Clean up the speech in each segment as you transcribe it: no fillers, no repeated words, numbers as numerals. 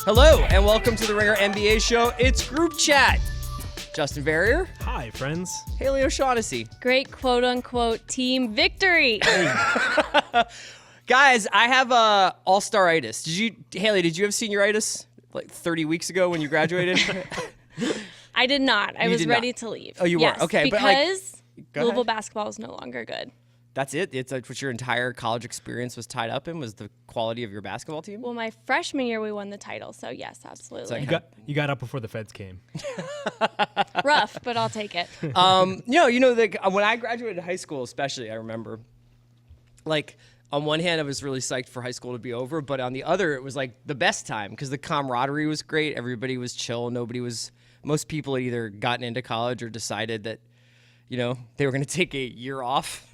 Hello, and welcome to the Ringer NBA show. It's Group Chat. Justin Verrier. Hi, friends. Haley O'Shaughnessy. Great quote-unquote team victory. Guys, I have all-star-itis. Haley, did you have senioritis like 30 weeks ago when you graduated? I did not. I was ready to leave. Oh, you were? Okay. Because but Louisville basketball is no longer good. That's it? It's like what your entire college experience was tied up in, was the quality of your basketball team? Well, my freshman year, we won the title. So, yes, absolutely. You got up before the feds came. Rough, but I'll take it. When I graduated high school, especially, I remember, like, on one hand, I was really psyched for high school to be over, but on the other, it was like the best time because the camaraderie was great. Everybody was chill. Most people had either gotten into college or decided that, they were going to take a year off.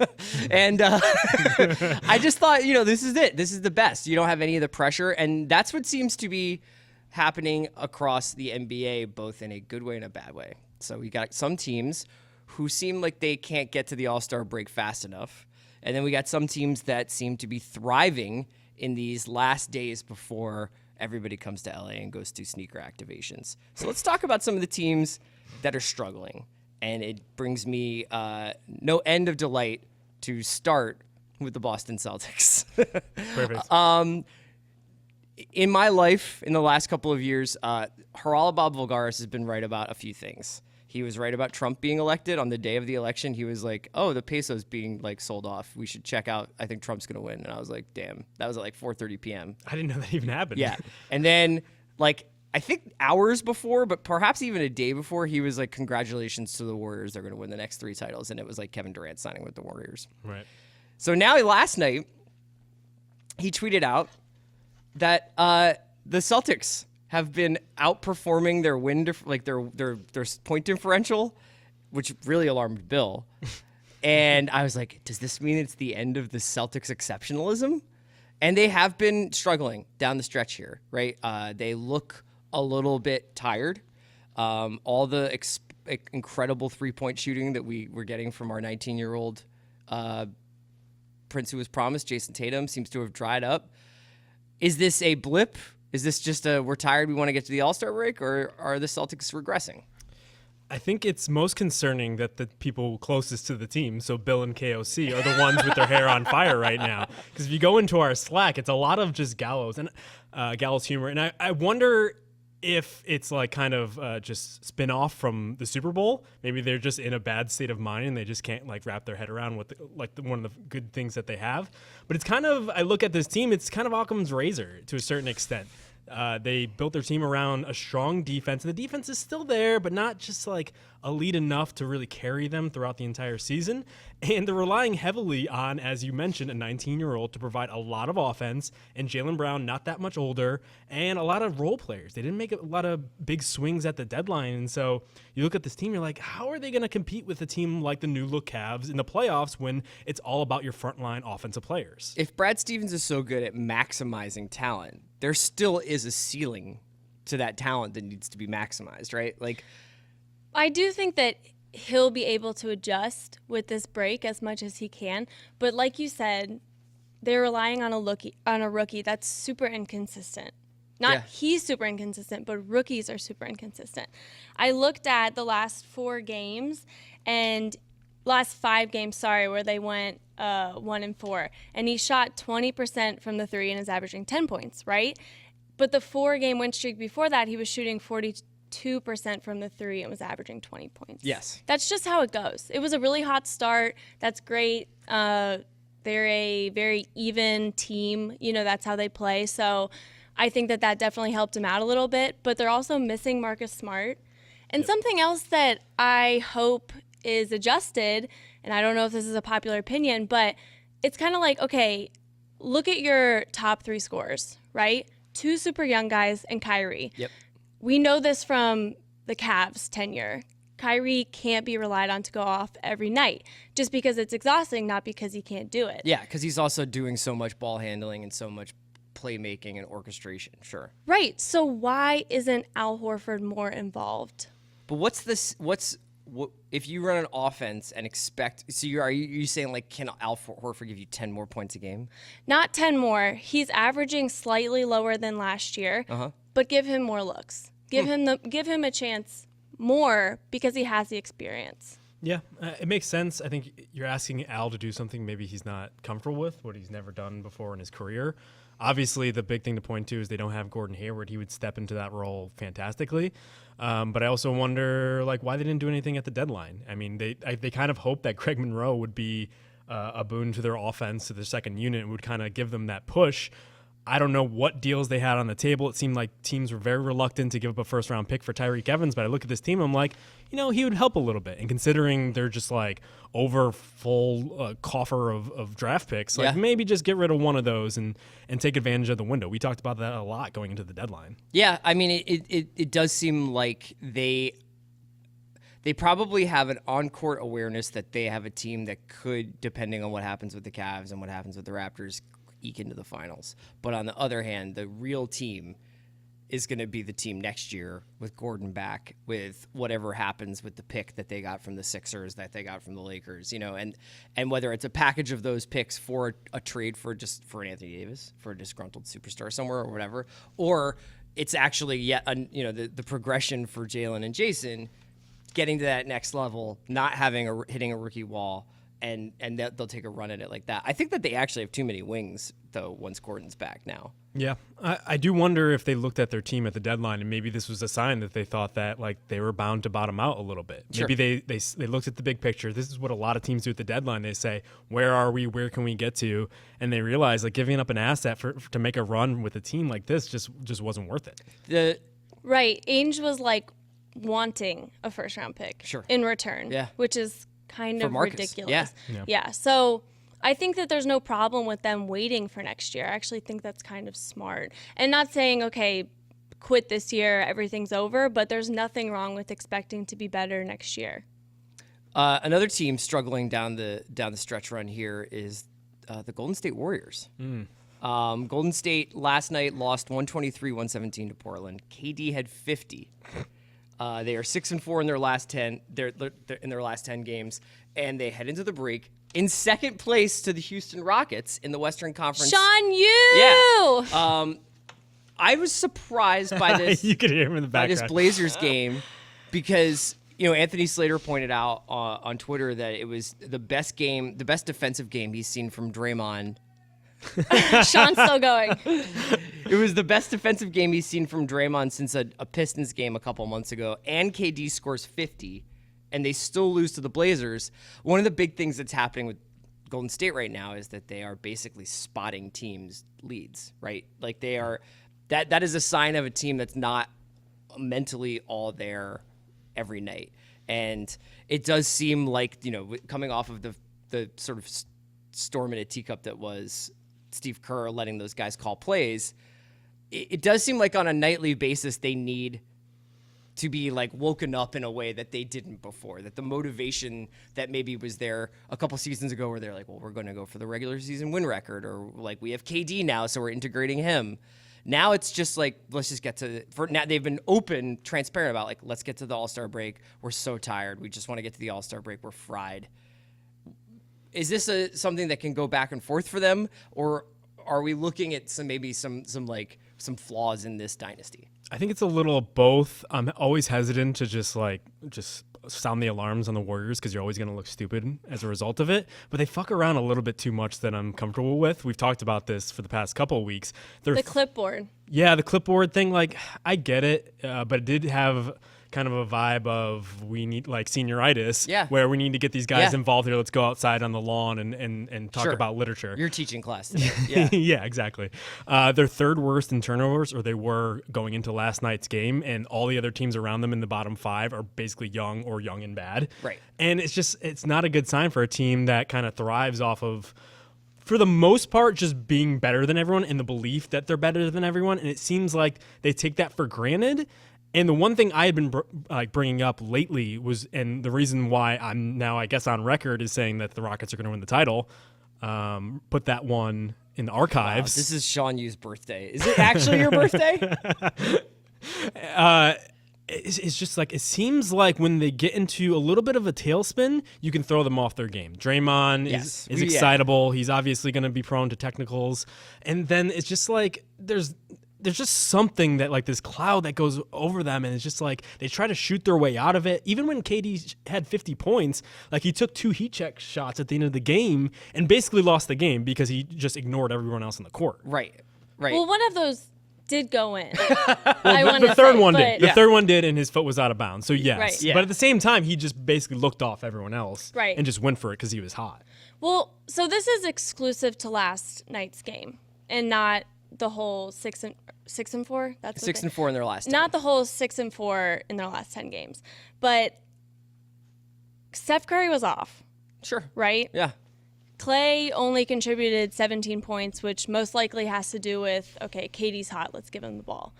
And I just thought, this is it. This is the best. You don't have any of the pressure. And that's what seems to be happening across the NBA, both in a good way and a bad way. So we got some teams who seem like they can't get to the All-Star break fast enough. And then we got some teams that seem to be thriving in these last days before everybody comes to LA and goes through sneaker activations. So let's talk about some of the teams that are struggling. And it brings me no end of delight to start with the Boston Celtics. Perfect. In my life, in the last couple of years, Haralabob Vulgaris has been right about a few things. He was right about Trump being elected. On the day of the election, he was like, oh, the peso's being sold off. We should check out. I think Trump's going to win. And I was like, damn. That was at 4:30 p.m. I didn't know that even happened. Yeah. And then I think hours before, but perhaps even a day before, he was like, congratulations to the Warriors. They're going to win the next 3 titles. And it was like Kevin Durant signing with the Warriors. Right. So now last night, he tweeted out that the Celtics have been outperforming their their point differential, which really alarmed Bill. And I was like, does this mean it's the end of the Celtics exceptionalism? And they have been struggling down the stretch here, right? They look a little bit tired. All the incredible three-point shooting that we were getting from our 19-year-old prince who was promised, Jason Tatum, seems to have dried up. Is this a blip? Is this just we're tired, we want to get to the All-Star break, or are the Celtics regressing? I think it's most concerning that the people closest to the team, so Bill and KOC, are the ones with their hair on fire right now. Because if you go into our Slack, it's a lot of just Gallows humor. And I wonder if it's kind of just spin off from the Super Bowl. Maybe they're just in a bad state of mind and they just can't wrap their head around what one of the good things that they have. But it's kind of, I look at this team, it's kind of Occam's razor to a certain extent. They built their team around a strong defense, and the defense is still there, but not just elite enough to really carry them throughout the entire season. And they're relying heavily on, as you mentioned, a 19-year-old to provide a lot of offense, and Jaylen Brown not that much older, and a lot of role players. They didn't make a lot of big swings at the deadline, and so you look at this team, you're like, how are they going to compete with a team like the New Look Cavs in the playoffs when it's all about your frontline offensive players? If Brad Stevens is so good at maximizing talent, there still is a ceiling to that talent that needs to be maximized, right? I do think that he'll be able to adjust with this break as much as he can. But like you said, they're relying on a rookie that's super inconsistent. He's super inconsistent, but rookies are super inconsistent. I looked at the last 5 games, where they went 1-4, and he shot 20% from the 3 and is averaging 10 points, right? But the 4-game win streak before that, he was shooting 42% from the 3 and was averaging 20 points. Yes. That's just how it goes. It was a really hot start. That's great. They're a very even team. That's how they play. So I think that definitely helped him out a little bit. But they're also missing Marcus Smart. And something else that I hope is adjusted, and I don't know if this is a popular opinion, but it's kind of okay, look at your top 3 scorers, right? 2 super young guys and Kyrie. Yep. We know this from the Cavs tenure. Kyrie can't be relied on to go off every night just because it's exhausting, not because he can't do it. Yeah, because he's also doing so much ball handling and so much playmaking and orchestration, sure. Right. So why isn't Al Horford more involved? But if you run an offense and expect, so are you saying can Al Horford give you 10 more points a game? Not 10 more. He's averaging slightly lower than last year. but give him more looks. Give him a chance more because he has the experience. Yeah, it makes sense. I think you're asking Al to do something maybe he's not comfortable with, what he's never done before in his career. Obviously, the big thing to point to is they don't have Gordon Hayward. He would step into that role fantastically. But I also wonder, like, why they didn't do anything at the deadline. I mean, they kind of hoped that Craig Monroe would be a boon to their offense, to their second unit, and would kind of give them that push. I don't know what deals they had on the table. It seemed like teams were very reluctant to give up a first-round pick for Tyreek Evans, but I look at this team, I'm like, he would help a little bit. And considering they're just like over full coffer of draft picks, like maybe just get rid of one of those and take advantage of the window. We talked about that a lot going into the deadline. Yeah, I mean, it does seem like they probably have an on-court awareness that they have a team that could, depending on what happens with the Cavs and what happens with the Raptors, eke into the finals. But on the other hand, the real team is going to be the team next year with Gordon back, with whatever happens with the pick that they got from the Sixers, that they got from the Lakers, and whether it's a package of those picks for a trade for an Anthony Davis, for a disgruntled superstar somewhere or whatever, or it's actually the progression for Jalen and Jason getting to that next level, not hitting a rookie wall, and they'll take a run at it like that. I think that they actually have too many wings, though, once Gordon's back now. Yeah, I do wonder if they looked at their team at the deadline and maybe this was a sign that they thought that like they were bound to bottom out a little bit. Sure. Maybe they looked at the big picture. This is what a lot of teams do at the deadline. They say, where are we? Where can we get to? And they realize like giving up an asset to make a run with a team like this just wasn't worth it. Right. Ainge was like wanting a first-round pick in return, which is kind of ridiculous. Yeah. So I think that there's no problem with them waiting for next year. I actually think that's kind of smart. And not saying, okay, quit this year, everything's over, but there's nothing wrong with expecting to be better next year. Another team struggling down the stretch run here is the Golden State Warriors. Golden State last night lost 123-117 to Portland. KD had 50. They are 6-4 in their last 10. They're in their last 10 games, and they head into the break in second place to the Houston Rockets in the Western Conference. Sean Yu! Yeah. I was surprised by this. You could hear him in the background. By this Blazers game, because Anthony Slater pointed out on Twitter that it was the best defensive game he's seen from Draymond. Sean's still going. It was the best defensive game he's seen from Draymond since a Pistons game a couple months ago, and KD scores 50, and they still lose to the Blazers. One of the big things that's happening with Golden State right now is that they are basically spotting teams' leads, right? Like they are that is a sign of a team that's not mentally all there every night. And it does seem like, coming off of the sort of storm in a teacup that was Steve Kerr letting those guys call plays, it does seem like on a nightly basis they need to be like woken up in a way that they didn't before, that the motivation that maybe was there a couple seasons ago where they're like, well, we're going to go for the regular season win record, or like we have KD now, so we're integrating him. Now it's just like, let's just get to now they've been open, transparent about like, let's get to the All-Star break. We're so tired. We just want to get to the All-Star break. We're fried. Is this something that can go back and forth for them, or are we looking at some flaws in this dynasty? I think it's a little of both. I'm always hesitant to just sound the alarms on the Warriors because you're always going to look stupid as a result of it. But they fuck around a little bit too much that I'm comfortable with. We've talked about this for the past couple of weeks. The clipboard. Yeah, the clipboard thing, like, I get it, but it did have kind of a vibe of we need like senioritis, where we need to get these guys involved here. Let's go outside on the lawn and talk about literature. You're teaching class today. Yeah. Yeah, exactly. They're third worst in turnovers, or they were going into last night's game, and all the other teams around them in the bottom five are basically young or young and bad. Right. And it's not a good sign for a team that kind of thrives off of, for the most part, just being better than everyone and the belief that they're better than everyone. And it seems like they take that for granted. And the one thing I had been bringing up lately was, and the reason why I'm now, I guess, on record is saying that the Rockets are going to win the title. Put that one in the archives. Wow, this is Sean Yu's birthday. Is it actually your birthday? It's just like, it seems like when they get into a little bit of a tailspin, you can throw them off their game. Draymond is excitable. He's obviously going to be prone to technicals. And then it's just like there's just something that like this cloud that goes over them, and it's just like they try to shoot their way out of it. Even when KD had 50 points, like he took 2 heat check shots at the end of the game and basically lost the game because he just ignored everyone else on the court. Right. Well, one of those did go in. The third one did. The third one did, and his foot was out of bounds. So yes, Right. Yeah. but at the same time, he just basically looked off everyone else, Right. and just went for it because he was hot. Well, so this is exclusive to last night's game, and not the whole 6 and 4. That's 6 and 4 in their last. 10. not the whole 6 and 4 in their last 10 games. But Steph Curry was off, Sure. right? Yeah. Clay only contributed 17 points, which most likely has to do with, okay, KD's hot, let's give him the ball.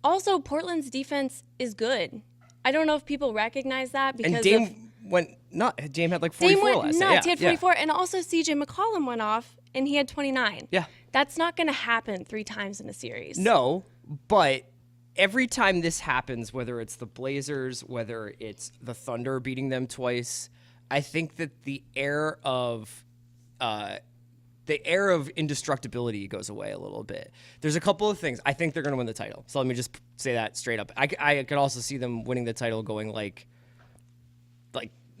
Also, Portland's defense is good. I don't know if people recognize that because And Dame Dame had like 44 last night. He had 44, and also CJ McCollum went off, and he had 29. Yeah. That's not going to happen 3 times in a series. No, but every time this happens, whether it's the Blazers, whether it's the Thunder beating them twice, I think that the air of indestructibility goes away a little bit. There's a couple of things. I think they're going to win the title. So let me just say that straight up. I could also see them winning the title going like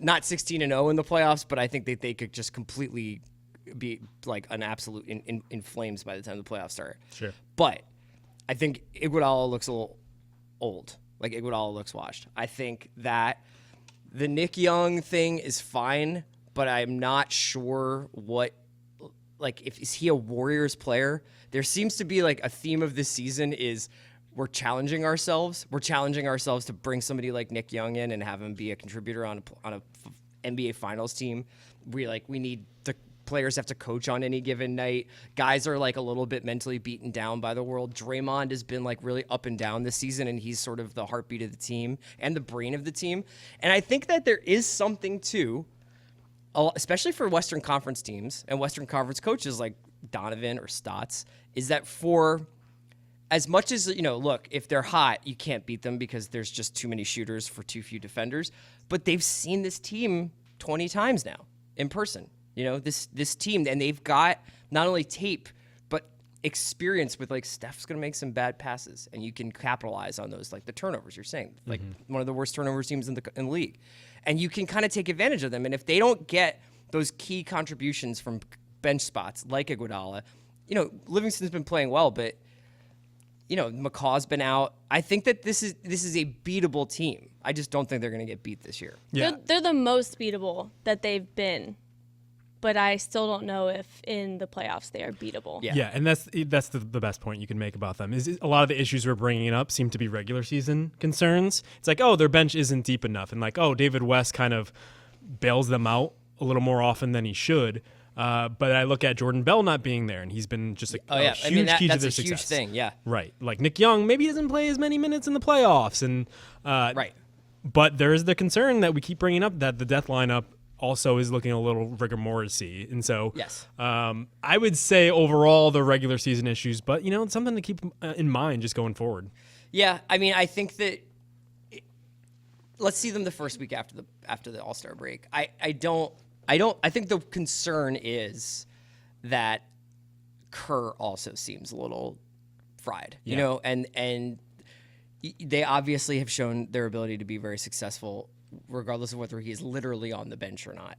not 16-0 in the playoffs, but I think that they could just completely be like an absolute in flames by the time the playoffs start. Sure. But I think Iguodala looks a little old. Like Iguodala looks washed. I think that the Nick Young thing is fine, but I'm not sure what, like, is he a Warriors player? There seems to be like a theme of this season is we're challenging ourselves. We're challenging ourselves to bring somebody like Nick Young in and have him be a contributor on a NBA Finals team. We need the players have to coach on any given night. Guys are like a little bit mentally beaten down by the world. Draymond has been like really up and down this season, and he's sort of the heartbeat of the team and the brain of the team. And I think that there is something to, especially for Western Conference teams and Western Conference coaches like Donovan or Stotts, is that for as much as, look, if they're hot, you can't beat them because there's just too many shooters for too few defenders. But they've seen this team 20 times now in person. This team, and they've got not only tape, but experience with like Steph's going to make some bad passes, and you can capitalize on those, like the turnovers you're saying, like one of the worst turnovers teams in the league. And you can kind of take advantage of them. And if they don't get those key contributions from bench spots like Iguodala, Livingston's been playing well, but McCaw's been out. I think that this is a beatable team. I just don't think they're going to get beat this year. Yeah. They're the most beatable that they've been. But I still don't know if in the playoffs they are beatable. Yeah, and that's the best point you can make about them. Is a lot of the issues we're bringing up seem to be regular season concerns. It's like, their bench isn't deep enough, and like, David West kind of bails them out a little more often than he should. But I look at Jordan Bell not being there, and he's been just a huge key to their success. Huge thing, yeah. Right, like Nick Young maybe doesn't play as many minutes in the playoffs, and right. But there is the concern that we keep bringing up that the death lineup also is looking a little rigor mortis-y. And so yes. I would say overall the regular season issues, but, it's something to keep in mind just going forward. Yeah, I mean, I think that let's see them the first week after the All-Star break. I think the concern is that Kerr also seems a little fried, and they obviously have shown their ability to be very successful regardless of whether he is literally on the bench or not.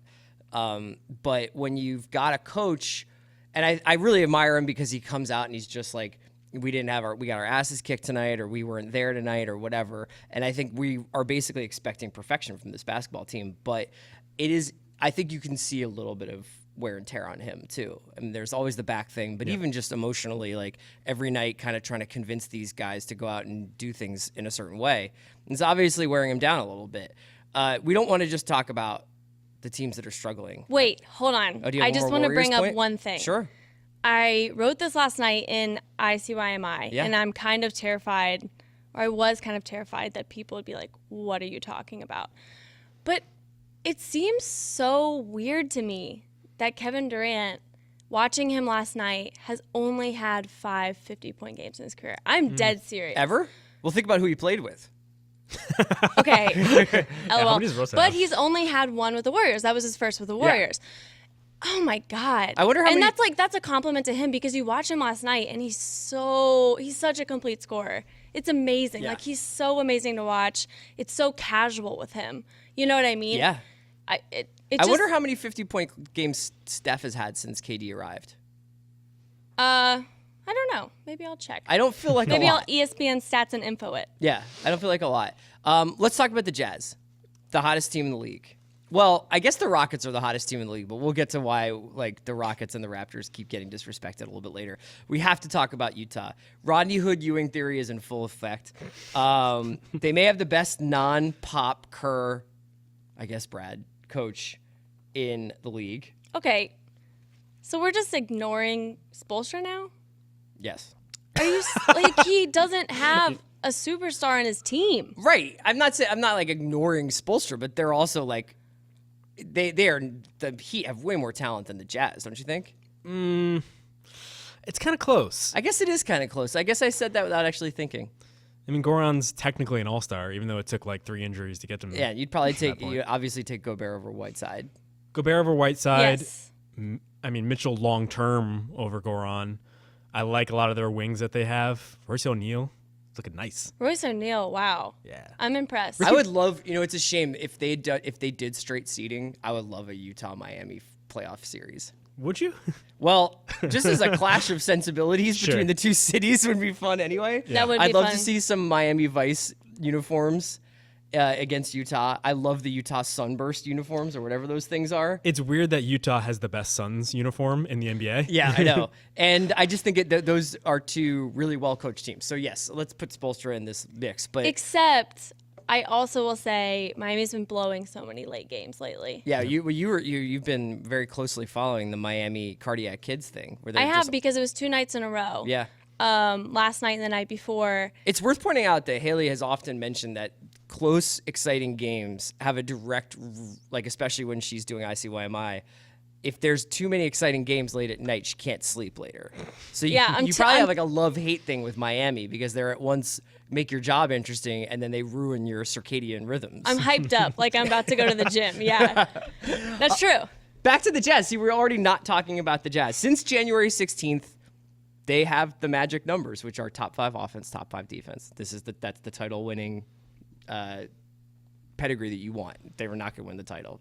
But when you've got a coach, and I really admire him because he comes out and he's just like, we got our asses kicked tonight, or we weren't there tonight, or whatever. And I think we are basically expecting perfection from this basketball team. But I think you can see a little bit of wear and tear on him too. I mean, there's always the back thing, but even just emotionally, like every night kind of trying to convince these guys to go out and do things in a certain way. It's obviously wearing him down a little bit. We don't want to just talk about the teams that are struggling. Wait, hold on. I just want to bring up one thing. Sure. I wrote this last night in ICYMI, and I'm kind of terrified, or I was kind of terrified that people would be like, what are you talking about? But it seems so weird to me that Kevin Durant, watching him last night, has only had 5 50-point games in his career. I'm dead serious. Ever? Well, think about who he played with. Okay. How LOL. many does Russ But have? he's only had one with the Warriors. That was his first with the Warriors. Oh my God. I wonder how and many. that's a compliment to him because you watched him last night and he's such a complete scorer. It's amazing. Yeah. Like he's so amazing to watch. It's so casual with him. You know what I mean? Yeah. I wonder how many 50-point games Steph has had since KD arrived. I don't know. Maybe I'll check. I don't feel like Maybe a I'll lot. ESPN stats and info it. Yeah, I don't feel like a lot. Let's talk about the Jazz, the hottest team in the league. Well, I guess the Rockets are the hottest team in the league, but we'll get to why like the Rockets and the Raptors keep getting disrespected a little bit later. We have to talk about Utah. Rodney Hood Ewing theory is in full effect. They may have the best non-Pop Kerr, I guess Brad, coach in the league. Okay. So we're just ignoring Spoelstra now? Yes. Are you like he doesn't have a superstar on his team? Right. I'm not like ignoring Spoelstra, but they're also like the Heat have way more talent than the Jazz, don't you think? It's kind of close. I guess it is kind of close. I guess I said that without actually thinking. I mean, Goran's technically an all-star, even though it took like 3 injuries to get to him. Yeah, you'd probably obviously take Gobert over Whiteside. Gobert over Whiteside. Yes. I mean, Mitchell long-term over Goran. I like a lot of their wings that they have. Royce O'Neal, looking nice. Royce O'Neal, wow. Yeah. I'm impressed. I would love, it's a shame if they did straight seeding. I would love a Utah-Miami playoff series. Would you? Well, just as a clash of sensibilities Sure. between the two cities would be fun anyway. That would be I'd love fun. to see some Miami Vice uniforms against Utah. I love the Utah Sunburst uniforms or whatever those things are. It's weird that Utah has the best Suns uniform in the NBA. Yeah, I know. And I just think those are two really well-coached teams. So, yes, let's put Spoelstra in this mix. But Except I also will say Miami's been blowing so many late games lately. yeah, you've been very closely following the Miami Cardiac Kids thing. Where I they're have because it was 2 nights in a row. Yeah. Last night and the night before. It's worth pointing out that Haley has often mentioned that close, exciting games have a direct, like especially when she's doing ICYMI, if there's too many exciting games late at night, she can't sleep later. So you probably have like a love-hate thing with Miami because they're at once make your job interesting and then they ruin your circadian rhythms. I'm hyped up like I'm about to go to the gym. Yeah, that's true. Back to the Jazz. See, we're already not talking about the Jazz. Since January 16th, they have the magic numbers, which are top 5 offense, top 5 defense. That's the title-winning pedigree that you want. They were not going to win the title.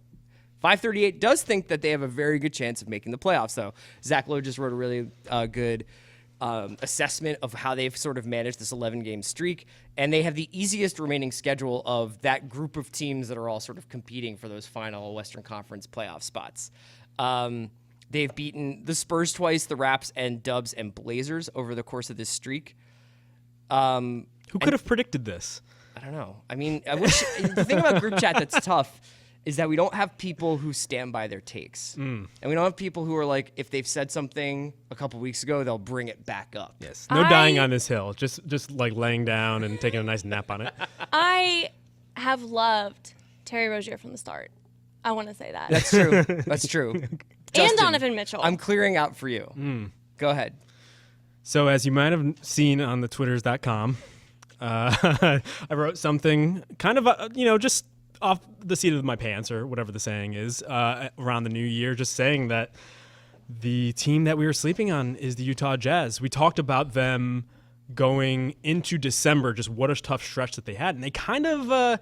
538 does think that they have a very good chance of making the playoffs, though. Zach Lowe just wrote a really good assessment of how they've sort of managed this 11-game streak, and they have the easiest remaining schedule of that group of teams that are all sort of competing for those final Western Conference playoff spots. They've beaten the Spurs twice, the Raps and Dubs and Blazers over the course of this streak. Who could have predicted this? I don't know. I mean, I wish the thing about group chat that's tough is that we don't have people who stand by their takes. And we don't have people who are like, if they've said something a couple weeks ago, they'll bring it back up. Yes. No dying on this hill. Just like laying down and taking a nice nap on it. I have loved Terry Rozier from the start. I want to say that. That's true. That's true. And Justin, Donovan Mitchell. I'm clearing out for you. Go ahead. So as you might have seen on the twitters.com, I wrote something kind of, just off the seat of my pants or whatever the saying is around the new year, just saying that the team that we were sleeping on is the Utah Jazz. We talked about them going into December, just what a tough stretch that they had. And they kind of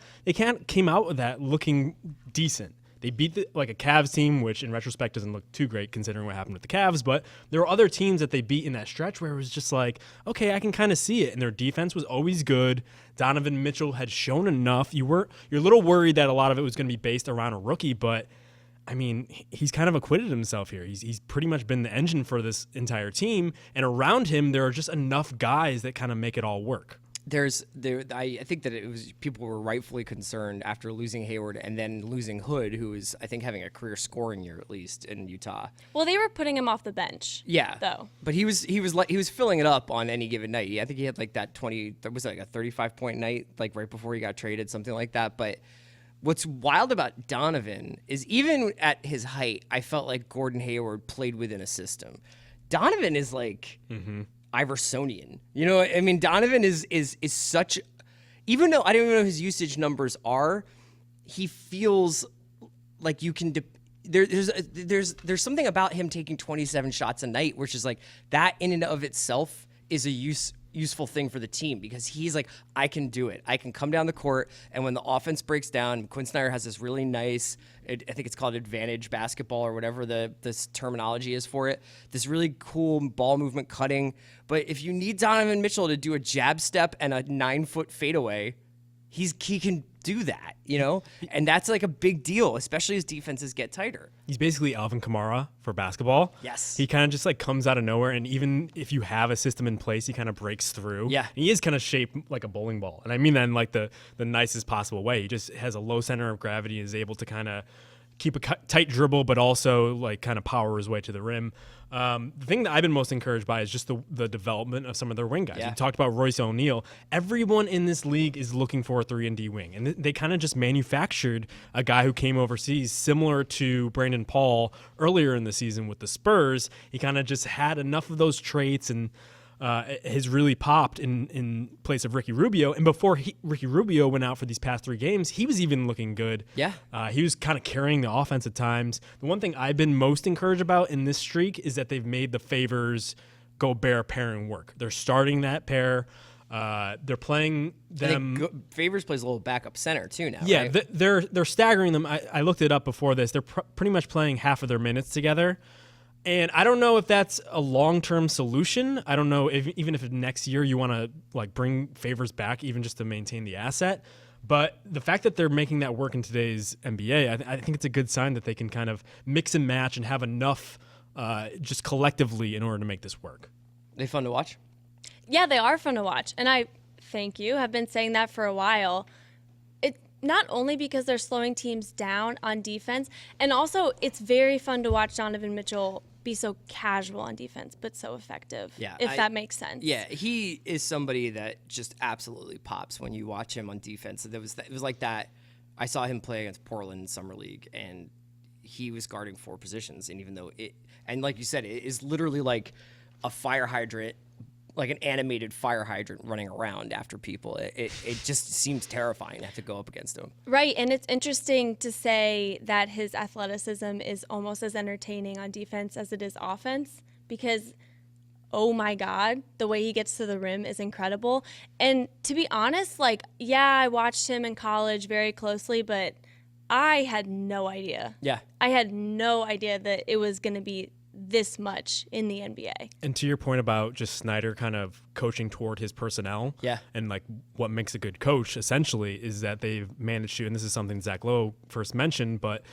came out with that looking decent. They beat a Cavs team, which in retrospect doesn't look too great considering what happened with the Cavs. But there were other teams that they beat in that stretch where it was just like, okay, I can kind of see it. And their defense was always good. Donovan Mitchell had shown enough. You're a little worried that a lot of it was going to be based around a rookie, but I mean, he's kind of acquitted himself here. He's pretty much been the engine for this entire team. And around him, there are just enough guys that kind of make it all work. I think that it was people were rightfully concerned after losing Hayward and then losing Hood, who is I think having a career scoring year at least in Utah. Well, they were putting him off the bench. Yeah, though. But he was filling it up on any given night. I think he had like that 35-point night, like right before he got traded, something like that. But what's wild about Donovan is even at his height, I felt like Gordon Hayward played within a system. Donovan is like. Iversonian. I mean, Donovan is such, even though I don't even know his usage numbers are, he feels like you can, there's something about him taking 27 shots a night, which is like that in and of itself is a useful thing for the team, because he's like, I can do it. I can come down the court, and when the offense breaks down, Quinn Snyder has this really nice, I think it's called advantage basketball or whatever this terminology is for it, this really cool ball movement cutting. But if you need Donovan Mitchell to do a jab step and a 9-foot fadeaway, he can do that, and that's like a big deal, especially as defenses get tighter. He's basically Alvin Kamara for basketball. Yes. He kind of just like comes out of nowhere, and even if you have a system in place, he kind of breaks through. Yeah. And he is kind of shaped like a bowling ball, and I mean that in like the nicest possible way. He just has a low center of gravity, is able to kind of keep a tight dribble, but also like kind of power his way to the rim. The thing that I've been most encouraged by is just the development of some of their wing guys. Yeah. We talked about Royce O'Neal. Everyone in this league is looking for a 3-and-D wing, and they kind of just manufactured a guy who came overseas, similar to Brandon Paul earlier in the season with the Spurs. He kind of just had enough of those traits and has really popped in place of Ricky Rubio. And before Ricky Rubio went out for these past 3 games, he was even looking good. Yeah. He was kind of carrying the offense at times. The one thing I've been most encouraged about in this streak is that they've made the Favors Gobert pairing work. They're starting that pair. They're playing them. Favors plays a little backup center too now. Yeah, right? they're staggering them. I looked it up before this. They're pretty much playing half of their minutes together. And I don't know if that's a long-term solution. I don't know even if next year you want to like bring Favors back, even just to maintain the asset. But the fact that they're making that work in today's NBA, I think it's a good sign that they can kind of mix and match and have enough just collectively in order to make this work. They fun to watch? Yeah, they are fun to watch. And I, thank you, have been saying that for a while. Not only because they're slowing teams down on defense, and also it's very fun to watch Donovan Mitchell be so casual on defense, but so effective, if that makes sense. Yeah, he is somebody that just absolutely pops when you watch him on defense. It was like that. I saw him play against Portland in Summer League, and he was guarding 4 positions. And even though and like you said, it is literally like a fire hydrant, like an animated fire hydrant running around after people. It just seems terrifying to have to go up against him. Right, and it's interesting to say that his athleticism is almost as entertaining on defense as it is offense, because, oh my God, the way he gets to the rim is incredible. And to be honest, like, yeah, I watched him in college very closely, but I had no idea. Yeah. I had no idea that it was going to be this much in the NBA. And to your point about just Snyder kind of coaching toward his personnel, and like what makes a good coach essentially is that they've managed to, and this is something Zach Lowe first mentioned, but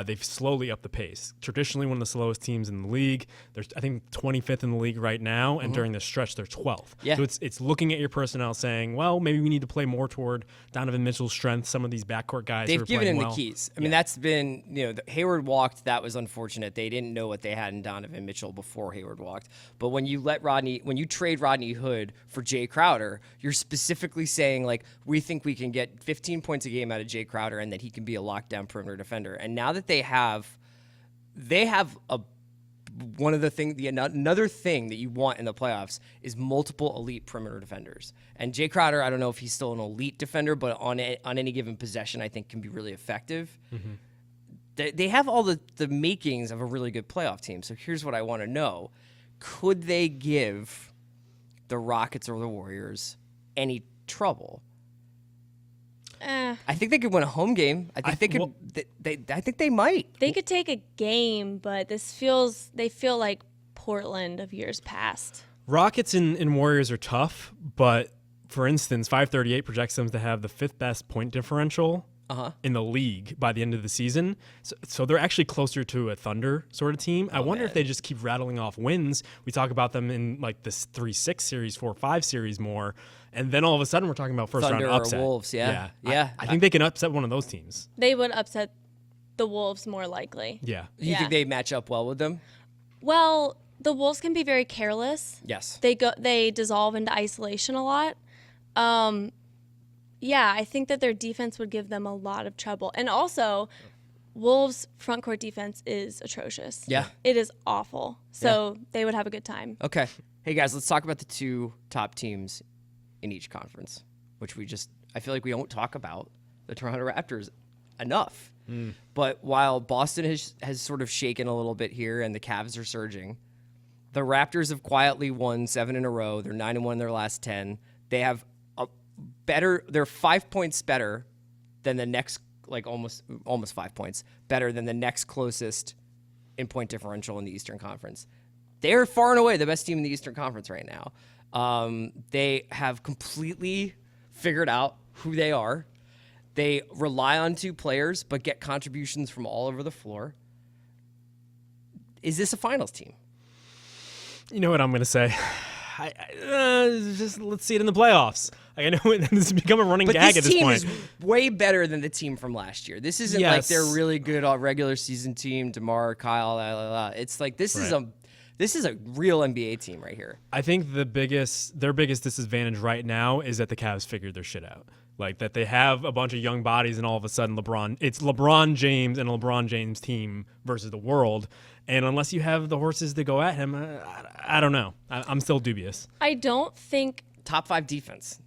they've slowly upped the pace. Traditionally, one of the slowest teams in the league. They're, I think, 25th in the league right now, and during this stretch, they're 12th. Yeah. So it's looking at your personnel saying, well, maybe we need to play more toward Donovan Mitchell's strength, some of these backcourt guys They've who are given him playing well. the keys. I mean, that's been, Hayward walked. That was unfortunate. They didn't know what they had in Donovan Mitchell before Hayward walked. But when you trade Rodney Hood for Jay Crowder, you're specifically saying, like, we think we can get 15 points a game out of Jay Crowder and that he can be a lockdown perimeter defender. And now that they have another thing that you want in the playoffs is multiple elite perimeter defenders. And Jay Crowder, I don't know if he's still an elite defender, but on any given possession, I think can be really effective. Mm-hmm. They have all the makings of a really good playoff team. So here's what I want to know. Could they give the Rockets or the Warriors any trouble? I think they could win a home game. I think they might. They could take a game, but they feel like Portland of years past. Rockets and Warriors are tough, but for instance, 538 projects them to have the 5th best point differential in the league by the end of the season. So they're actually closer to a Thunder sort of team. I wonder if they just keep rattling off wins. We talk about them in like this 3-6 series, 4-5 series more. And then all of a sudden we're talking about first Thunder round upset. or Wolves, yeah. I think they can upset one of those teams. They would upset the Wolves more likely. Yeah. You think they match up well with them? Well, the Wolves can be very careless. Yes. They dissolve into isolation a lot. I think that their defense would give them a lot of trouble. And also, Wolves' front court defense is atrocious. Yeah. It is awful. So they would have a good time. Okay. Hey, guys, let's talk about the 2 top teams in each conference, which I feel like we don't talk about the Toronto Raptors enough. But while Boston has sort of shaken a little bit here and the Cavs are surging, the Raptors have quietly won 7 in a row. They're 9-1 in their last 10. They have they're 5 points better than the next, like almost 5 points better than the next closest in point differential in the Eastern Conference. They're far and away the best team in the Eastern Conference right now. They have completely figured out who they are. They rely on 2 players, but get contributions from all over the floor. Is this a finals team? You know what I'm going to say? Just let's see it in the playoffs. I know this has become a running gag at this point. This team is way better than the team from last year. This isn't like they're really good regular season team, DeMar, Kyle, It's like this is a real NBA team right here. I think their biggest disadvantage right now is that the Cavs figured their shit out. Like that they have a bunch of young bodies and all of a sudden it's LeBron James and a LeBron James team versus the world. And unless you have the horses to go at him, I don't know. I'm still dubious. I don't think top 5 defense.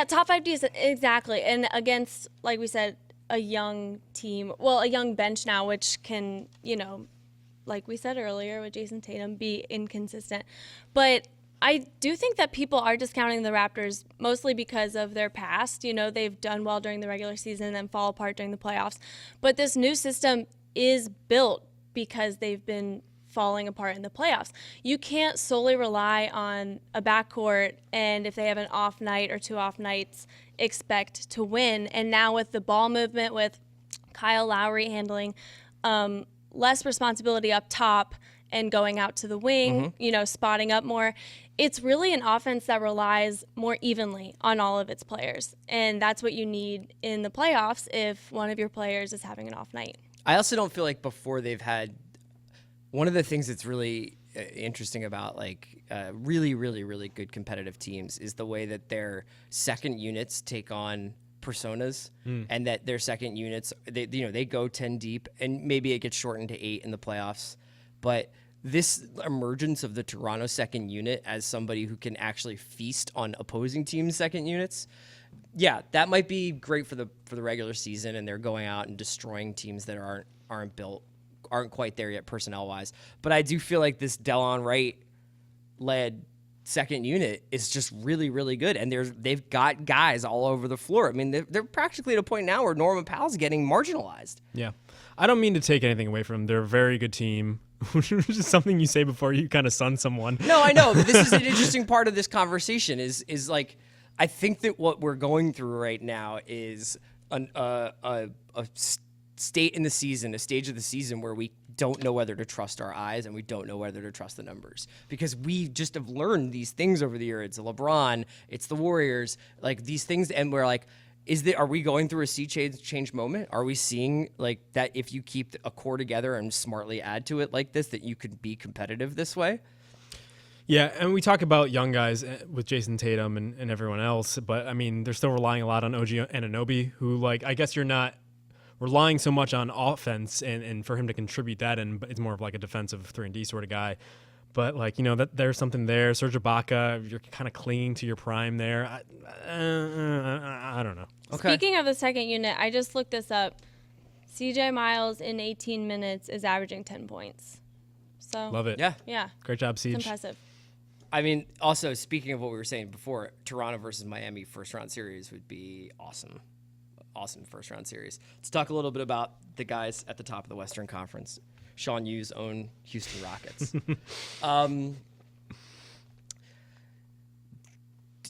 Top 5 defense, exactly. And against, like we said, a young team, a young bench now, which can, like we said earlier with Jason Tatum, be inconsistent. But I do think that people are discounting the Raptors mostly because of their past. They've done well during the regular season and then fall apart during the playoffs. But this new system is built because they've been falling apart in the playoffs. You can't solely rely on a backcourt and if they have an off night or 2 off nights, expect to win. And now with the ball movement, with Kyle Lowry handling less responsibility up top and going out to the wing, spotting up more, it's really an offense that relies more evenly on all of its players. And that's what you need in the playoffs if one of your players is having an off night. I also don't feel like before they've had one of the things that's really interesting about really, really, really good competitive teams is the way that their second units take on personas and that their second units, they go 10 deep and maybe it gets shortened to 8 in the playoffs. But this emergence of the Toronto second unit as somebody who can actually feast on opposing teams' second units, that might be great for the regular season, and they're going out and destroying teams that aren't quite there yet personnel wise. But I do feel like this Delon Wright led second unit is just really, really good, and they've got guys all over the floor. I mean, they're practically at a point now where Norman Powell's getting marginalized. Yeah, I don't mean to take anything away from them. They're a very good team. Which is something you say before you kind of sun someone. No, I know, but this is an interesting part of this conversation. Is like, I think that what we're going through right now is a stage of the season where we don't know whether to trust our eyes and we don't know whether to trust the numbers because we just have learned these things over the year. It's LeBron, it's the Warriors, like these things, and we're like, are we going through a sea change moment? Are we seeing like that if you keep a core together and smartly add to it like this, that you could be competitive this way? Yeah, and we talk about young guys with Jason Tatum and everyone else, but I mean, they're still relying a lot on OG Anunoby, who I guess you're not relying so much on offense and for him to contribute that, and it's more of like a defensive 3-and-D sort of guy. But that there's something there. Serge Ibaka, you're kind of clinging to your prime there. I don't know. Okay. Speaking of the second unit, I just looked this up. CJ Miles in 18 minutes is averaging 10 points. So love it. Yeah. Great job, Siege. It's impressive. I mean, also speaking of what we were saying before, Toronto versus Miami first round series would be awesome. Awesome first round series. Let's talk a little bit about the guys at the top of the Western Conference. Sean Yu's own Houston Rockets.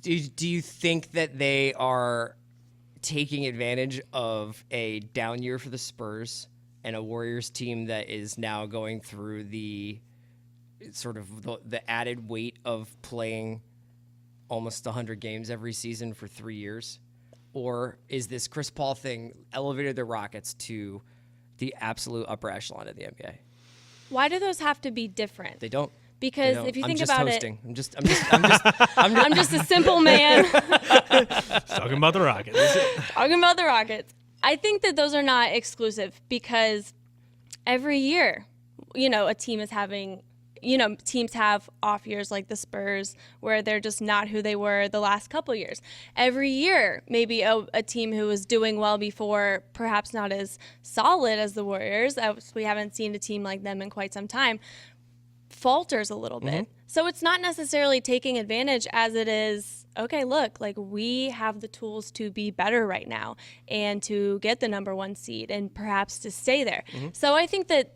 Do you think that they are taking advantage of a down year for the Spurs and a Warriors team that is now going through the sort of the added weight of playing almost 100 games every season for 3 years? Or is this Chris Paul thing elevated the Rockets to the absolute upper echelon of the NBA? Why do those have to be different? They don't. Because if you think about it, I'm just I'm just a simple man. Talking about the Rockets. Talking about the Rockets. I think that those are not exclusive because every year, a team is having teams have off years like the Spurs where they're just not who they were the last couple years. Every year, maybe a team who was doing well before, perhaps not as solid as the Warriors, we haven't seen a team like them in quite some time, falters a little bit. So it's not necessarily taking advantage as it is, okay, look, like we have the tools to be better right now and to get the number 1 seed and perhaps to stay there. So I think that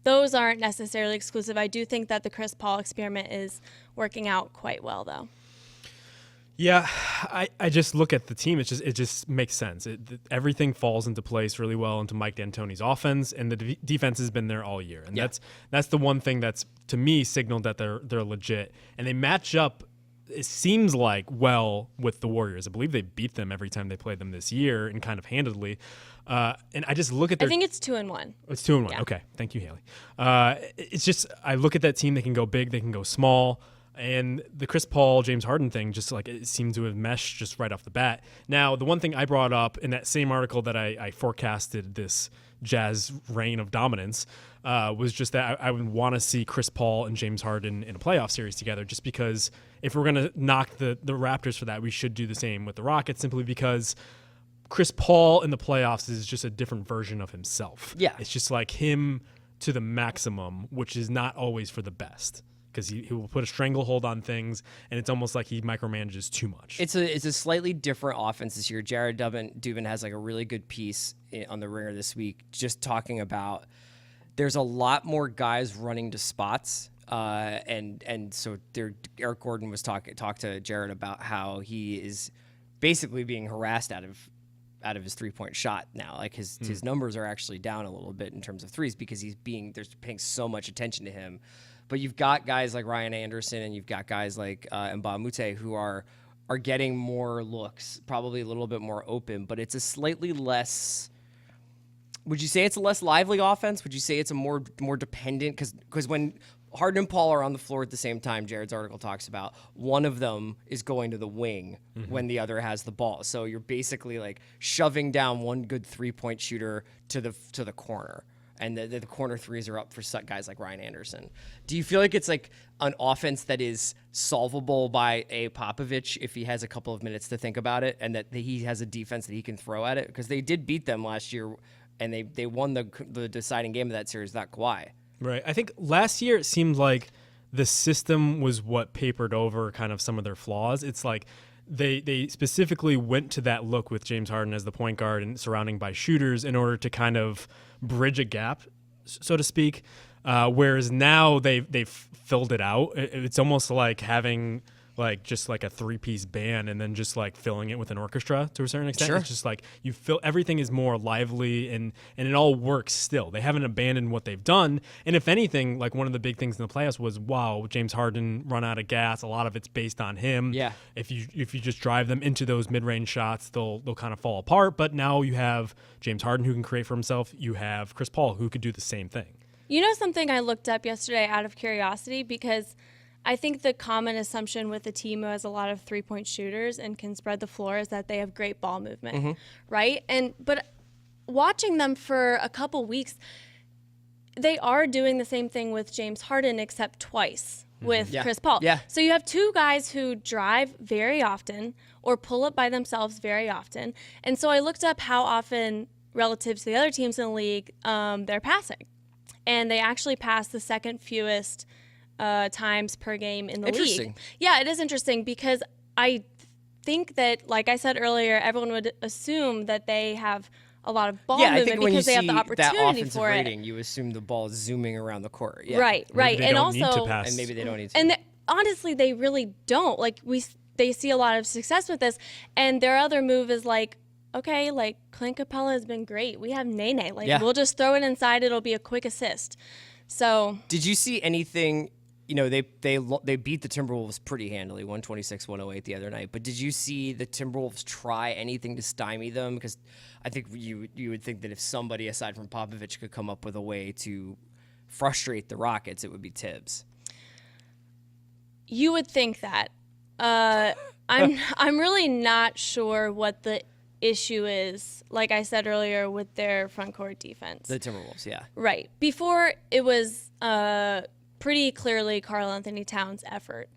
those aren't necessarily exclusive. I do think that the Chris Paul experiment is working out quite well, though. Yeah, I just look at the team. It just makes sense. Everything falls into place really well into Mike D'Antoni's offense, and the defense has been there all year. And that's the one thing that's, to me, signaled that they're legit. And they match up, it seems like, well with the Warriors. I believe they beat them every time they played them this year, and kind of handedly. And I just look at their... I think it's 2-1. It's 2-1. Yeah. Okay. Thank you, Haley. It's just, I look at that team, they can go big, they can go small. And the Chris Paul, James Harden thing, just like it seemed to have meshed just right off the bat. Now, the one thing I brought up in that same article that I forecasted this Jazz reign of dominance was just that I would want to see Chris Paul and James Harden in a playoff series together, just because if we're going to knock the Raptors for that, we should do the same with the Rockets, simply because Chris Paul in the playoffs is just a different version of himself. Yeah. It's just like him to the maximum, which is not always for the best, because he will put a stranglehold on things, and it's almost like he micromanages too much. It's a slightly different offense this year. Jared Dubin has like a really good piece on the Ringer this week, just talking about there's a lot more guys running to spots, and so Eric Gordon was talked to Jared about how he is basically being harassed out of his 3-point shot now. Like his numbers are actually down a little bit in terms of threes because they're paying so much attention to him. But you've got guys like Ryan Anderson and you've got guys like Mbah Moute who are getting more looks, probably a little bit more open, but it's a slightly less... Would you say it's a less lively offense? Would you say it's a more dependent? Because when Harden and Paul are on the floor at the same time, Jared's article talks about one of them is going to the wing when the other has the ball. So you're basically like shoving down one good 3-point shooter to the corner. And the corner threes are up for guys like Ryan Anderson. Do you feel like it's like an offense that is solvable by Popovich if he has a couple of minutes to think about it, and that he has a defense that he can throw at it? Because they did beat them last year, and they won the deciding game of that series without Kawhi. Right. I think last year it seemed like the system was what papered over kind of some of their flaws. It's like they specifically went to that look with James Harden as the point guard and surrounding by shooters in order to kind of bridge a gap, so to speak. Whereas now they've filled it out. It's almost like having like just like a 3-piece band and then just like filling it with an orchestra to a certain extent. Sure. It's just like you feel everything is more lively and it all works still. They haven't abandoned what they've done. And if anything, like one of the big things in the playoffs was, wow, James Harden run out of gas. A lot of it's based on him. Yeah. If you just drive them into those mid-range shots, they'll kind of fall apart. But now you have James Harden who can create for himself. You have Chris Paul who could do the same thing. You know something I looked up yesterday out of curiosity, because I think the common assumption with a team who has a lot of 3-point shooters and can spread the floor is that they have great ball movement, right? But watching them for a couple weeks, they are doing the same thing with James Harden except twice with Chris Paul. Yeah. So you have two guys who drive very often or pull up by themselves very often. And so I looked up how often, relative to the other teams in the league, they're passing. And they actually pass the second fewest times per game in the league. Yeah, it is interesting because I think that, like I said earlier, everyone would assume that they have a lot of ball movement because they have the opportunity that for rating, you assume the ball is zooming around the court. Yeah. Right. Maybe they and don't also, need to pass. And maybe they don't need to. and honestly, they really don't. Like they see a lot of success with this, and their other move is like, okay, like Clint Capella has been great. We have Nene. Like we'll just throw it inside. It'll be a quick assist. So did you see anything? You know, they beat the Timberwolves pretty handily, 126-108 the other night. But did you see the Timberwolves try anything to stymie them? Because I think you would think that if somebody aside from Popovich could come up with a way to frustrate the Rockets, it would be Tibbs. You would think that. I'm really not sure what the issue is, like I said earlier, with their front court defense. The Timberwolves, yeah. Right. Before it was pretty clearly Karl Anthony Towns' effort.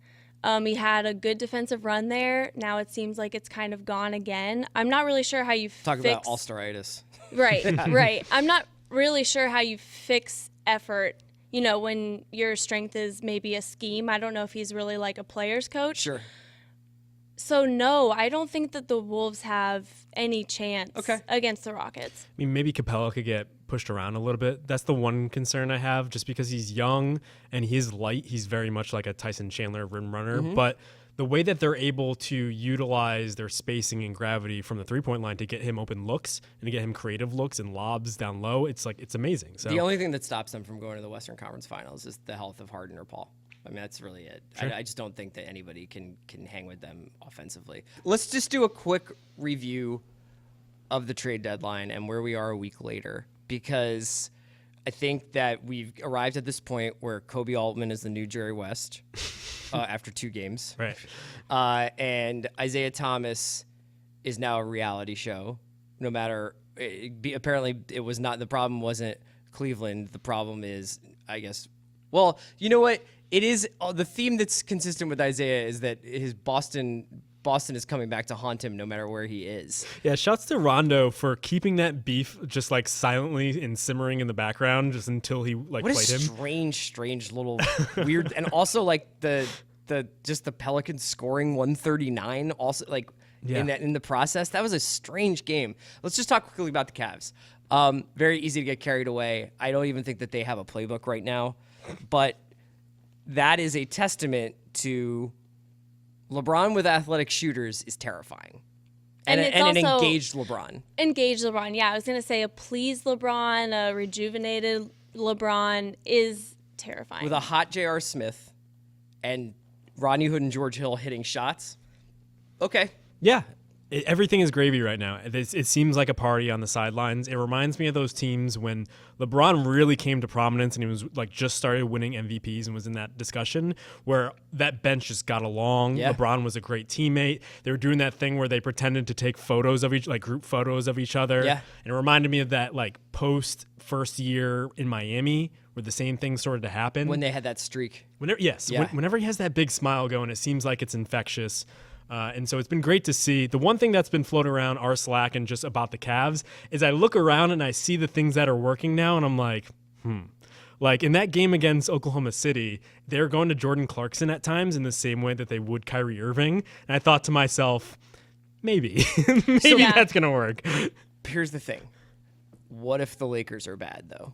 He had a good defensive run there. Now it seems like it's kind of gone again. I'm not really sure how you Talk about all-staritis. Right, right. I'm not really sure how you fix effort, when your strength is maybe a scheme. I don't know if he's really like a player's coach. Sure. So, no, I don't think that the Wolves have any chance against the Rockets. I mean, maybe Capella could get pushed around a little bit. That's the one concern I have, just because he's young and he's light. He's very much like a Tyson Chandler rim runner. But the way that they're able to utilize their spacing and gravity from the three-point line to get him open looks and to get him creative looks and lobs down low, it's amazing. So the only thing that stops them from going to the Western Conference Finals is the health of Harden or Paul. I mean, that's really it. Sure. I just don't think that anybody can hang with them offensively. Let's just do a quick review of the trade deadline and where we are a week later, because I think that we've arrived at this point where Kobe Altman is the new Jerry West after 2 games. Right. And Isaiah Thomas is now a reality show. No matter, apparently it was not, the problem wasn't Cleveland. The problem is, I guess, well, you know what? It is the theme that's consistent with Isaiah is that his Boston is coming back to haunt him no matter where he is. Yeah, shouts to Rondo for keeping that beef just like silently and simmering in the background just until he played him. Strange little weird, and also like the Pelicans scoring 139 also in the process. That was a strange game. Let's just talk quickly about the Cavs. Very easy to get carried away. I don't even think that they have a playbook right now, but that is a testament to LeBron with athletic shooters is terrifying. And an engaged LeBron. Engaged LeBron, yeah. I was going to say a pleased LeBron, a rejuvenated LeBron is terrifying. With a hot J.R. Smith and Rodney Hood and George Hill hitting shots. Okay. Yeah. Everything is gravy right now. It seems like a party on the sidelines. It reminds me of those teams when LeBron really came to prominence and he was just started winning MVPs and was in that discussion where that bench just got along. Yeah. LeBron was a great teammate. They were doing that thing where they pretended to take photos of group photos of each other. Yeah. And it reminded me of that post first year in Miami where the same thing started to happen. When they had that streak. Whenever he has that big smile going, it seems like it's infectious. And so it's been great to see. The one thing that's been floating around our Slack and just about the Cavs is I look around and I see the things that are working now, and I'm like, Like in that game against Oklahoma City, they're going to Jordan Clarkson at times in the same way that they would Kyrie Irving. And I thought to myself, maybe that's going to work. Here's the thing. What if the Lakers are bad, though?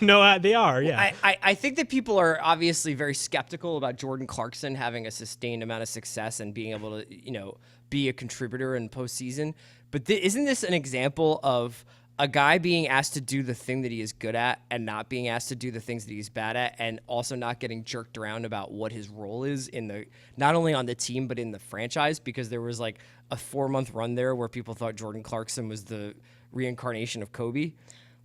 No, they are, yeah. I think that people are obviously very skeptical about Jordan Clarkson having a sustained amount of success and being able to, be a contributor in postseason. But isn't this an example of a guy being asked to do the thing that he is good at and not being asked to do the things that he's bad at, and also not getting jerked around about what his role is not only on the team but in the franchise? Because there was a 4-month run there where people thought Jordan Clarkson was the reincarnation of Kobe.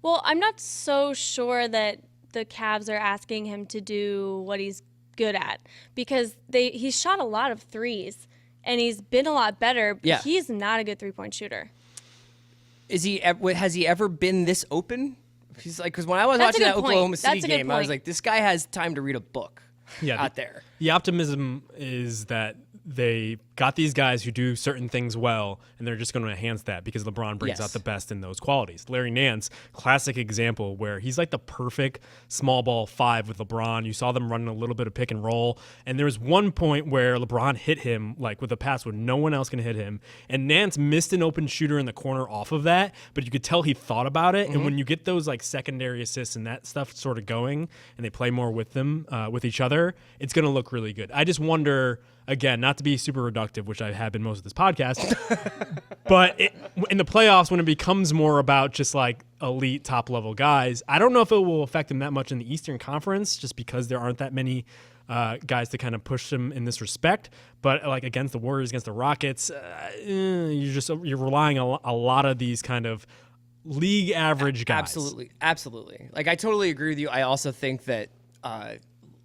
Well, I'm not so sure that the Cavs are asking him to do what he's good at, because he's shot a lot of threes and he's been a lot better. But he's not a good 3-point shooter. Has he ever been this open? He's because when I was watching that Oklahoma City game, I was like, this guy has time to read a book out there. The optimism is that they got these guys who do certain things well, and they're just going to enhance that because LeBron brings out the best in those qualities. Larry Nance, classic example where he's like the perfect small ball 5 with LeBron. You saw them running a little bit of pick and roll, and there was one point where LeBron hit him with a pass where no one else can hit him, and Nance missed an open shooter in the corner off of that, but you could tell he thought about it. Mm-hmm. And when you get those secondary assists and that stuff sort of going, and they play more with them, with each other, it's going to look really good. I just wonder, again, not to be super reductive, which I have been most of this podcast, but in the playoffs, when it becomes more about just elite top level guys, I don't know if it will affect them that much in the Eastern Conference, just because there aren't that many guys to kind of push them in this respect. But against the Warriors, against the Rockets, you're relying on a lot of these kind of league average guys. Absolutely. I totally agree with you. I also think that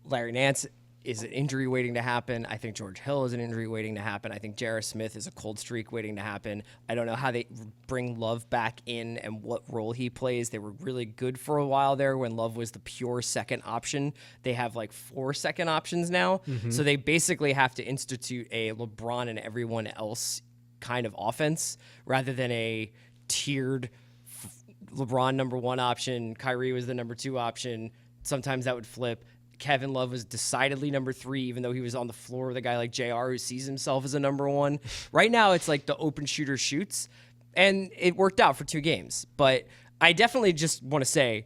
Larry Nance is an injury waiting to happen. I think George Hill is an injury waiting to happen. I think J.R. Smith is a cold streak waiting to happen. I don't know how they bring Love back in and what role he plays. They were really good for a while there when Love was the pure second option. They have like 4 second options now. So they basically have to institute a LeBron and everyone else kind of offense rather than a tiered LeBron number 1 option. Kyrie was the number 2 option. Sometimes that would flip. Kevin Love was decidedly number 3, even though he was on the floor with a guy like JR who sees himself as a number 1. Right now, it's like the open shooter shoots, and it worked out for 2 games. But I definitely just want to say,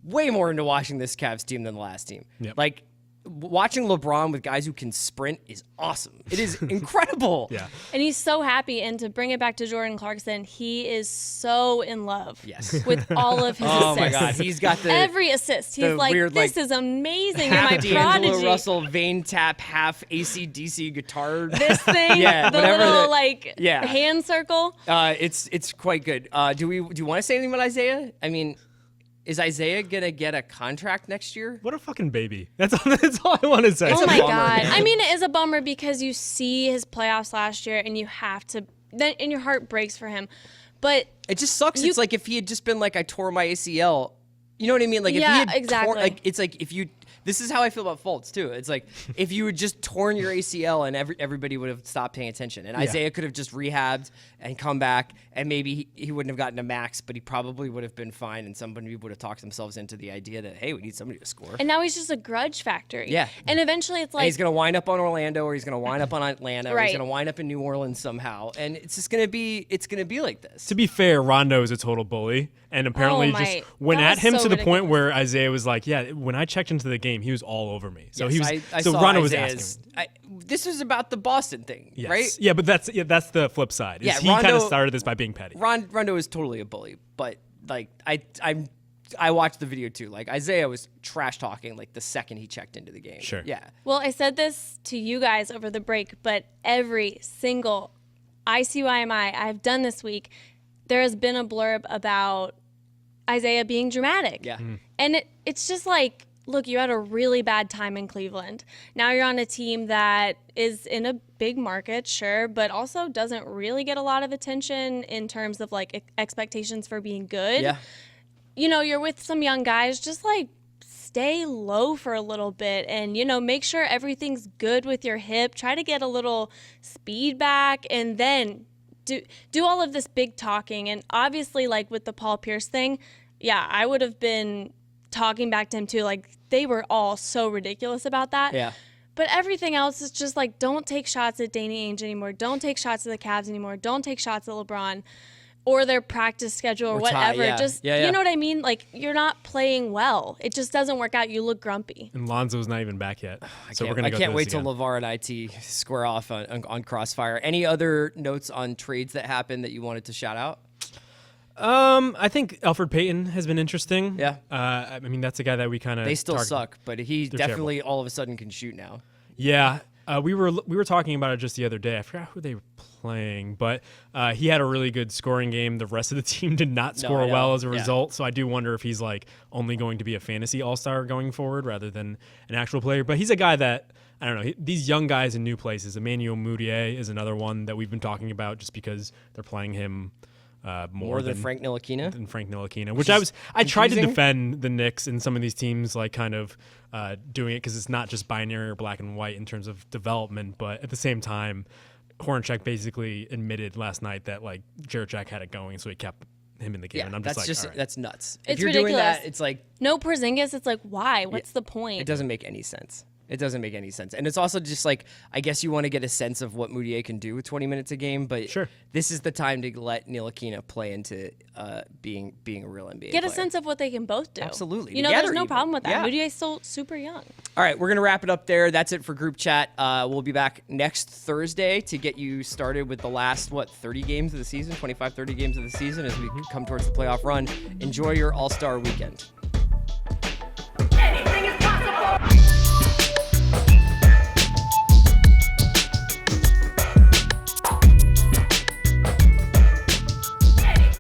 way more into watching this Cavs team than the last team. Yep. Like, watching LeBron with guys who can sprint is awesome. It is incredible. Yeah. And he's so happy. And to bring it back to Jordan Clarkson, he is so in love with all of his Oh assists. my God. He's got Every assist. He's the like, weird, this like, is amazing. half You're my D'Angelo prodigy. Russell vein tap, half AC/DC guitar. This thing, Yeah, the whatever little the- hand circle. It's quite good. Do you want to say anything about Isaiah? I mean, is Isaiah gonna get a contract next year? What a fucking baby. That's all I want to say. Oh a my bummer, God. man. I mean, it is a bummer because you see his playoffs last year and you have to, then and your heart breaks for him. But It just sucks. It's like if he had just been like, I tore my ACL. You know what I mean? Like if he Yeah, had exactly. like it's like if you. This is how I feel about Fultz too. It's like if you had just torn your ACL and everybody would have stopped paying attention, and Isaiah could have just rehabbed and come back, and maybe he wouldn't have gotten a max, but he probably would have been fine, and somebody would have talked themselves into the idea that, hey, we need somebody to score. and now he's just a grudge factory. Yeah. And eventually it's And like, he's gonna wind up on Orlando, or he's gonna wind up on Atlanta, or he's Right. gonna wind up in New Orleans somehow, and it's just gonna be like this. To be fair, Rondo is a total bully, and apparently Oh my- just went that at was him so to the point ridiculous. where Isaiah was like, "Yeah, when I checked into the game, he was all over me." So Yes, he was. I so saw Rondo was Isaiah's- asking. this was about the Boston thing, Yes. right? Yeah, but that's the flip side. Is Yeah, he kind of Rondo- started this by being petty. Rondo is totally a bully, but like I watched the video too. Like Isaiah was trash talking like the second he checked into the game. Sure. Yeah. well, I said this to you guys over the break, but every single ICYMI I've done this week, there has been a blurb about Isaiah being dramatic. Yeah. And it's just like, look, you had a really bad time in Cleveland. Now you're on a team that is in a big market, sure, but also doesn't really get a lot of attention in terms of like expectations for being good. Yeah. You know, you're with some young guys, just like stay low for a little bit and, you know, make sure everything's good with your hip. Try to get a little speed back and then do all of this big talking. And obviously, like with the Paul Pierce thing, yeah, I would have been talking back to him too. Like they were all so ridiculous about that. Yeah. But everything else is just like, don't take shots at Danny Ainge anymore. Don't take shots at the Cavs anymore. Don't take shots at LeBron or their practice schedule or Or Ty, whatever. yeah. Just, Yeah, yeah. you know what I mean? Like you're not playing well. It just doesn't work out. You look grumpy. And Lonzo's not even back yet. So we're gonna I go can't through wait this till again. LeVar and IT square off on Crossfire. Any other notes on trades that happened that you wanted to shout out? I think Alfred Payton has been interesting. Yeah. I mean, that's a guy that we kind of They still suck, but he They're definitely all of a sudden can shoot now. Yeah, we were talking about it just the other day. I forgot who they were playing, but he had a really good scoring game. The rest of the team did not No, score I know. well as a Yeah. result. So I do wonder if he's like only going to be a fantasy all-star going forward rather than an actual player. But he's a guy that I don't know. These young guys in new places. Emmanuel Mudiay is another one that we've been talking about just because they're playing him more than Frank Ntilikina. than Frank Ntilikina, which I tried to confusing. defend the Knicks and some of these teams like kind of doing it because it's not just binary or black and white in terms of development, but at the same time, Hornacek basically admitted last night that like Jarrett Jack had it going, so he kept him in the game. Yeah, and I'm that's just like, all right. that's nuts. If It's you're doing ridiculous. that, it's like No Porzingis. It's like, why? What's the point? it doesn't make any sense. It doesn't make any sense. And it's also just like, I guess you want to get a sense of what Mudiay can do with 20 minutes a game, but Sure. this is the time to let Ntilikina play into being a real NBA Get a player. sense of what they can both do. Absolutely. You know, Together there's no even. problem with that. Yeah. Moutier is still super young. All right, we're going to wrap it up there. That's it for group chat. We'll be back next Thursday to get you started with the last, 30 games of the season, 25, 30 games of the season as we come towards the playoff run. Enjoy your All-Star weekend.